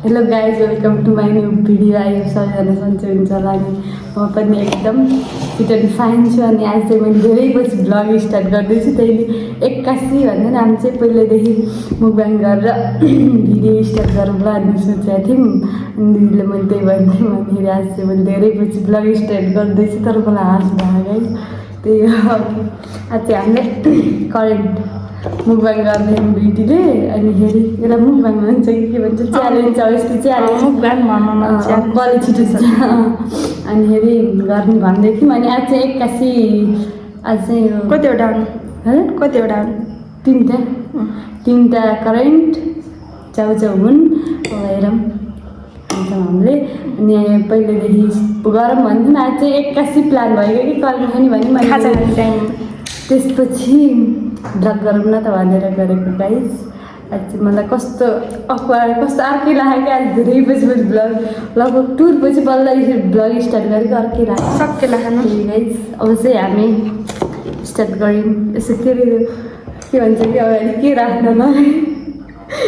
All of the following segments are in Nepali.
Hello guys, welcome to my new video. आयो सबैजना सन्चै हुन्छ होला अनि म पनि एकदम फिट एन्ड फाइन छु। अनि आज चाहिँ मैले धेरै पछि भ्लग स्टार्ट गर्दैछु। त्यही 81 भन्दैन, हामी चाहिँ पहिल्यैदेखि मुकबाङ गरेर भिडियो स्टार्ट गरौँ ल अनि सोचेको थियौँ। अनि दिदीले मैले त्यही भनिदिउँ। अनि आज चाहिँ मैले धेरै पछि भ्लग स्टार्ट गर्दैछु, तर मलाई हाँस भयो गाइज। त्यही हो आज चाहिँ हामीले करेन्ट मुकबाङ गर्ने दिदीले अनि फेरि यसलाई मुकबाङ भन्छ के भन्छ, च्यालेन्ज हो यस्तो च्यालेन्ज मुकबाङ कले छिटो अनि फेरि गर्ने भन्दै थियौँ। अनि आज चाहिँ 81 आज चाहिँ कतिवटा तिनवटा करेन्ट च्याउच्याउ हुन् हेरौँ भन्छौँ हामीले। अनि पहिल्यैदेखि गरौँ भन्थ्यौँ, आज चाहिँ 81 प्लान भयो कि करेन्ट खाने भने मैले त्यसपछि भ्लग गरौँ न त भनेर गरेको गाइज। आज चाहिँ मलाई कस्तो कस्तो अर्कै लाग्यो कि आज धेरै पछि मैले भ्लग लगभग टुर पछि बल्ल भ्लग स्टार्ट गरेको अर्कै लाग्यो सक्कै लाग्नु गाइज। अब चाहिँ हामी स्टार्ट गऱ्यौँ। यसो के भन्छ कि अगाडि के राख्न न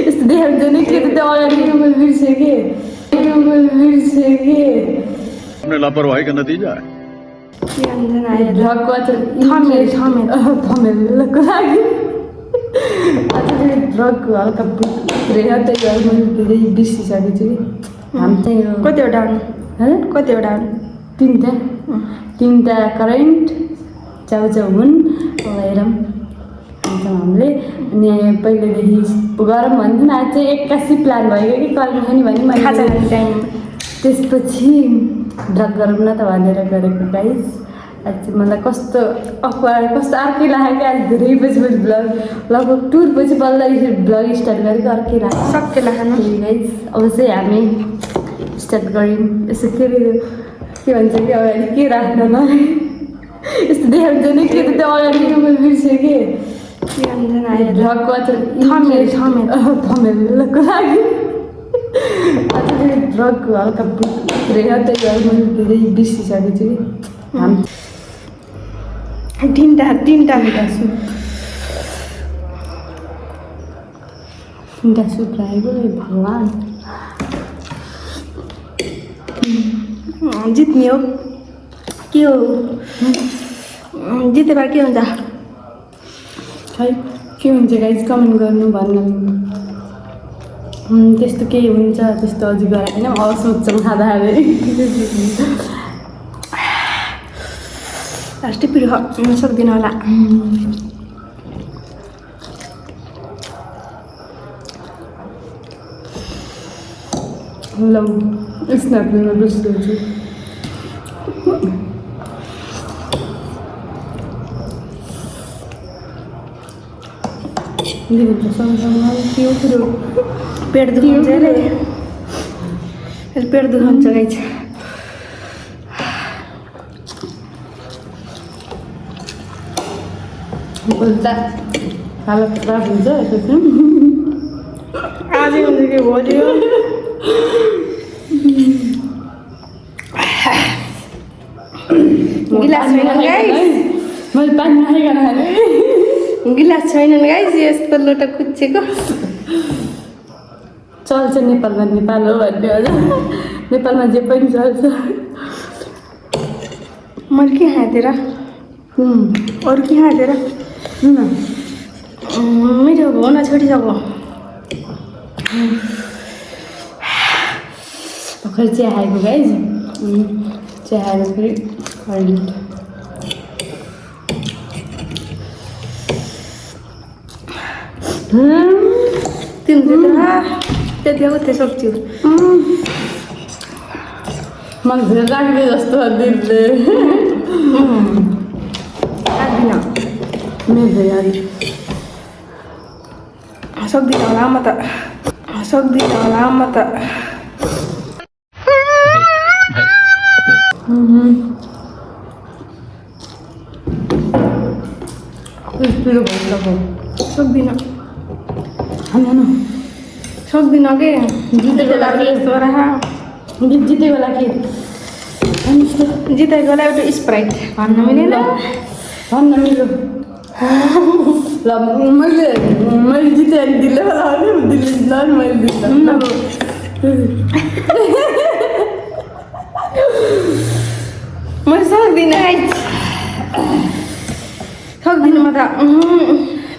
यस्तो देखाउँछ नि के त त्यो अगाडि मैले बिर्सेँ कि अपने लापरवाही का नतीजा है। भ्लगको थमेलको लागि भ्लगको हल्का पुत्रेर त्यही भएर मैले धेरै बिर्सिसकेको छु कि हामी चाहिँ कतिवटा तिनवटा करेन्ट च्याउच्याउ हुन् हेरौँ भन्छौँ हामीले। अनि पहिल्यैदेखि गरौँ भन्थ्यौँ, आज चाहिँ 81 प्लान भयो कि करेन्ट खाने भने मैले त्यसपछि भ्लग गरौँ न त भनेर गरेको गाइज। आज चाहिँ मलाई कस्तो अर्कै लाग्यो कि आज धेरै पछि मैले भ्लग लगभग टुर पछि बल्ल भ्लग स्टार्ट गरेको अर्कै लाग्यो सक्कै लाग्नु गाइज। अब चाहिँ हामी स्टार्ट गऱ्यौँ। यसो के भन्छ कि अगाडि के राख्न न यस्तो देखाउँछ नि के त त्यो अगाडि मैले बिर्सेँ कि भ्लगको थमेलको लागि भ्लगको हल्का पुत्रेर त्यही भएर मैले धेरै बिर्सिसकेको छु कि हामी तिनवटा सुट राखेको भगवान् जित्ने हो के हो जितेर के हुन्छ खै के हुन्छ गाइज कमेन्ट गर्नु भन्नु। त्यस्तो केही हुन्छ त्यस्तो अझै गराएन सोध्छौँ खाँदाखेरि लास्टै पिरो सक्दिनँ होला। लौ स्न्यापमा बिर्सिदिन्छु। सँगसँगै त्यो कुरो पेट दुखाउँछ अरे पेट दुखाउँछ गाइज। बोल्दा हालत खराब हुन्छ आज हुन्छ कि भोलि गिलास छैन गाइज, मैले पानी नखाइकन खाने गिलास छैन गाइज। यस्तो लोटा कुच्चेको चल्छ नेपालमा, नेपाल हो भन्ने हजुर नेपालमा जे पनि चल्छ। मैले के खाँथेँ र अरू के खाँथेँ र मिठो हो न छोडिसक्यो। भर्खर चिया खाएको गाइज। चिया खाएर फेरि करेन्ट तिमीले त्यति उतै सक्छौ मन धेरै राख्दै जस्तो दिदीले सक्दिनँ मेरो अलिक सक्दिनँ होला म त पिरो भइसक्यो सक्दिनँ सक्दिनँ के जितेको लागि यस्तो जितेको लागि जितेको बेला एउटा स्प्राइट भन्न मिलेन भन्न मिल्यो ल मैले जितेँ अनि दिदीले दिदीले मैले दिँदा म सक्दिनँ सक्दिनँ म त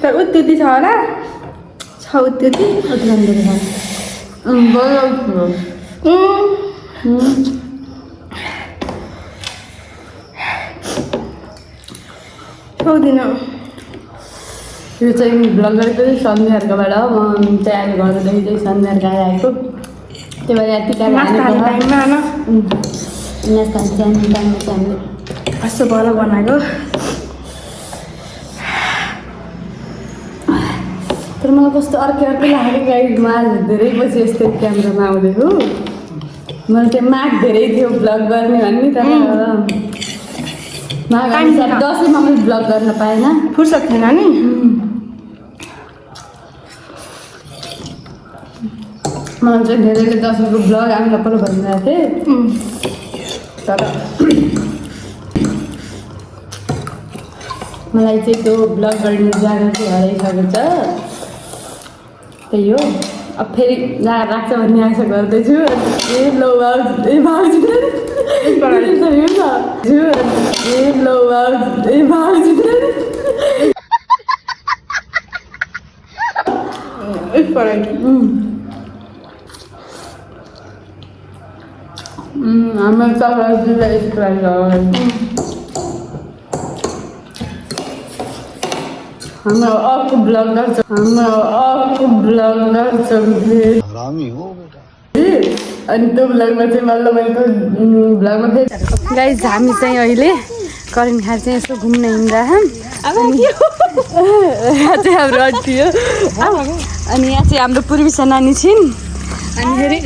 तर उत्ति छ होला छ उत्ति सक्दिनँ यो चाहिँ ब्लगरको सन्ध्याहरूकोबाट म चाहिँ अहिले घरदेखि चाहिँ सन्ध्याहरू आएको त्यही भएर टिका नास्ता टाइममा नास्ता टाइममा हामीले कस्तो बल बनाएको तर मलाई कस्तो अर्कै लागेको गाइड आज धेरै पछि यस्तै क्यामेरामा आउँदैछु मलाई चाहिँ माग धेरै थियो ब्लग गर्ने भन्ने तर माग अनुसार दसैँमा मैले ब्लग गर्न पाएन फुर्सद थिएन नि मलाई चाहिँ धेरैले दसैँको ब्लग आउँदा पनि भनिरहेको थिएँ तर मलाई चाहिँ त्यो ब्लग गर्ने जग्गा चाहिँ हराइसकेको छ त्यही हो अब फेरि जग्गा राख्छ भन्ने आशा गर्दैछु ए लो भाउजू ए भाउजू ए लो भाउजू ए भाउजू हाम्रो तपाईँलाई हाम्रो अर्को ब्लगर छ हरामी हो बेटा अनि त्यो ब्लगमा चाहिँ मैले ब्लगमा फेरि गाइज हामी चाहिँ अहिले करेन्ट खाएर चाहिँ यसो घुम्न हिँड्दा यहाँ चाहिँ हाम्रो आन्टी हो अनि यहाँ चाहिँ हाम्रो पूर्वी नानी छिन् अनि फेरि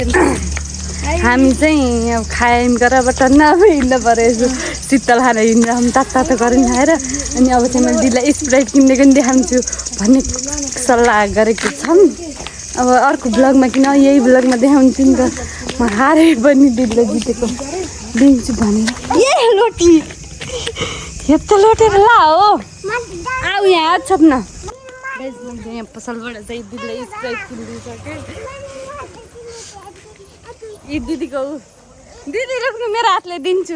हामी चाहिँ अब खायौँ गरबाट अब हिँड्नु पऱ्यो यसो शीतल खाएर हिँड्दा तातो करेन्ट खाएर अनि अब चाहिँ मैले दिदीलाई स्प्राइट किनेको नि देखाउँछु भन्ने सल्लाह गरेको छौँ अब अर्को ब्लगमा किन यही ब्लगमा देखाउँछु नि त म हारे पनि दिदीले जितेको दिन्छु भनेर ए लोटी यत्रो लोटेर ला हो आऊ यहाँ हात छोप्न यहाँ पसलबाट चाहिँ दिदीलाई स्प्राइट किनिदिइसकेँ यी दिदीको दिदी रोक्नु मेरो हातले दिन्छु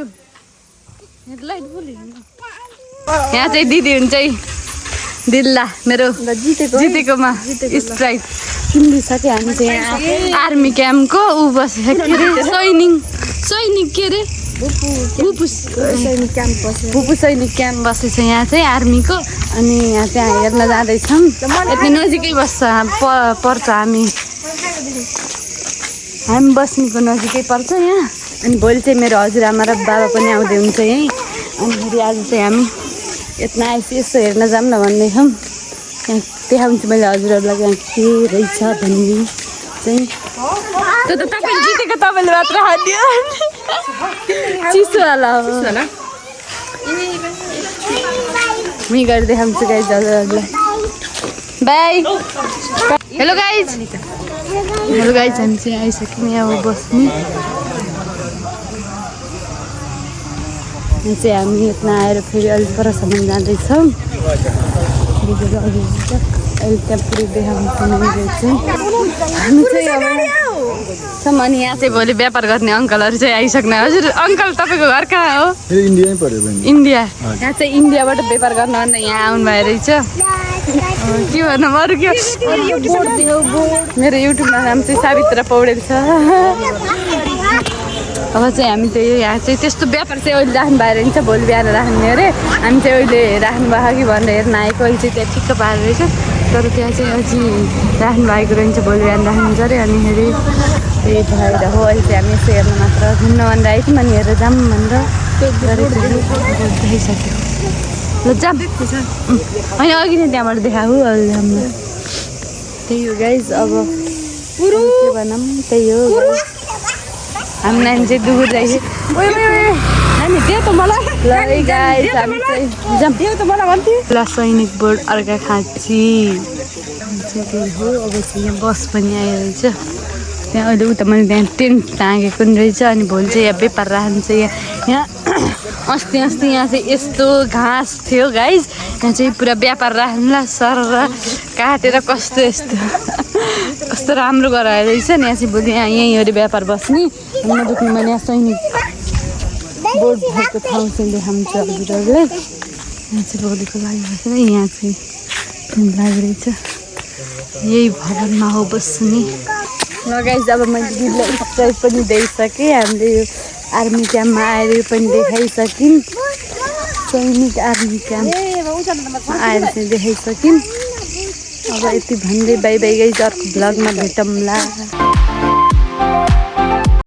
यहाँ चाहिँ दिदी हुन्छ है दिल्ला मेरो जितेकोमा स्प्राइट किनिदिइसक्यो हामी चाहिँ यहाँ आर्मी क्याम्पको ऊ बसेको के अरे सैनिक के अरे भुपु सैनिक क्याम्प बसेको छ यहाँ चाहिँ आर्मीको अनि यहाँ चाहिँ हेर्न जाँदैछौँ यति नजिकै बस्छ पर्छ हामी बस्नेको नजिकै पर्छ यहाँ अनि भोलि चाहिँ मेरो हजुरआमा र बाबा पनि आउँदै हुन्छ यहीँ अनि फेरि आज चाहिँ हामी यत्न आएपछि यसो हेर्न जाऊँ न भन्दैछौँ यहाँ देखाउँछु मैले हजुरहरूलाई यहाँ के रहेछ भन्ने चाहिँ त्यो त तपाईँले जितेको तपाईँले मात्र खादियो चिसोवाला हो म गएर देखाउँछु गाइज हजुरहरूलाई बाई हेलो गाइज हामी चाहिँ आइसक्यौँ यहाँ बस्ने यहाँ चाहिँ हामी यत्न आएर फेरि अलिक परसम्म जाँदैछौँ दिदीले अघि अहिले त्यहाँ पुरै देखाउँछु मैले चाहिँ हामी चाहिँ अब अनि यहाँ चाहिँ भोलि व्यापार गर्ने अङ्कलहरू चाहिँ आइसक्नु हजुर अङ्कल तपाईँको घर कहाँ हो इन्डिया यहाँ चाहिँ इन्डियाबाट व्यापार गर्न भन्दा यहाँ आउनुभयो रहेछ के भन्नु अरू के मेरो युट्युबमा नाम चाहिँ सावित्रा पौडेल छ अब चाहिँ हामी चाहिँ यहाँ चाहिँ त्यस्तो व्यापार चाहिँ अहिले राख्नु भएर हुन्छ भोलि बिहान राख्ने अरे हामी चाहिँ अहिले राख्नु भएको कि भनेर हेर्न आएको अहिले चाहिँ त्यहाँ ठिक्क पारेर रहेछ तर त्यहाँ चाहिँ अझै राख्नु भएको रहन्छ भोलि बिहान राख्नुहुन्छ अरे अनि फेरि त्यही भएर हो अहिले चाहिँ हामी यसो हेर्न मात्र घुम्न भनेर आएको थियौँ अनि हेरेर जाऊँ भनेर देखाइसक्यो ल जाऊँ होइन अघि नै त्यहाँबाट देखाऊ अहिले हामीलाई त्यही हो गाइज अब के भनौँ त्यही हो हामी नानी चाहिँ दुगुर रहेछ नानी दियो त मलाई ल गाइज हामी चाहिँ जाऊँ दियो त मलाई भन्थ्यो ल सैनिक बोर्ड अर्का खाँची हो अब चाहिँ यहाँ बस पनि आइरहेछ त्यहाँ अहिले उता मैले त्यहाँ टेन्ट टाँगेको नि रहेछ अनि भोलि चाहिँ यहाँ व्यापार राख्नु यहाँ अस्ति यहाँ चाहिँ यस्तो घाँस थियो गाइज यहाँ चाहिँ पुरा व्यापार राख्नुलाई सर काटेर कस्तो यस्तो कस्तो राम्रो गराएर रहेछ नि। यहाँ चाहिँ भोलि यहीँहरू व्यापार बस्ने नदुख्ने मैले यहाँ सैनिक बोर्ड भएको ठाउँ चाहिँ देखाउँछ हजुरहरूले। यहाँ चाहिँ भोलिको लागि बसेर यहाँ चाहिँ लागिरहेछ। यही भवनमा हो बस्ने। ल गाइस अब मैले दिदीलाई सरप्राइज पनि दिइसकेँ। हामीले यो आर्मी क्याम्पमा आएर यो पनि देखाइसक्यौँ। सैनिक आर्मी क्याम्प आएर चाहिँ देखाइसक्यौँ। अब यति भन्दै बाई बाई गाइस, अर्को भ्लगमा भेटौँला।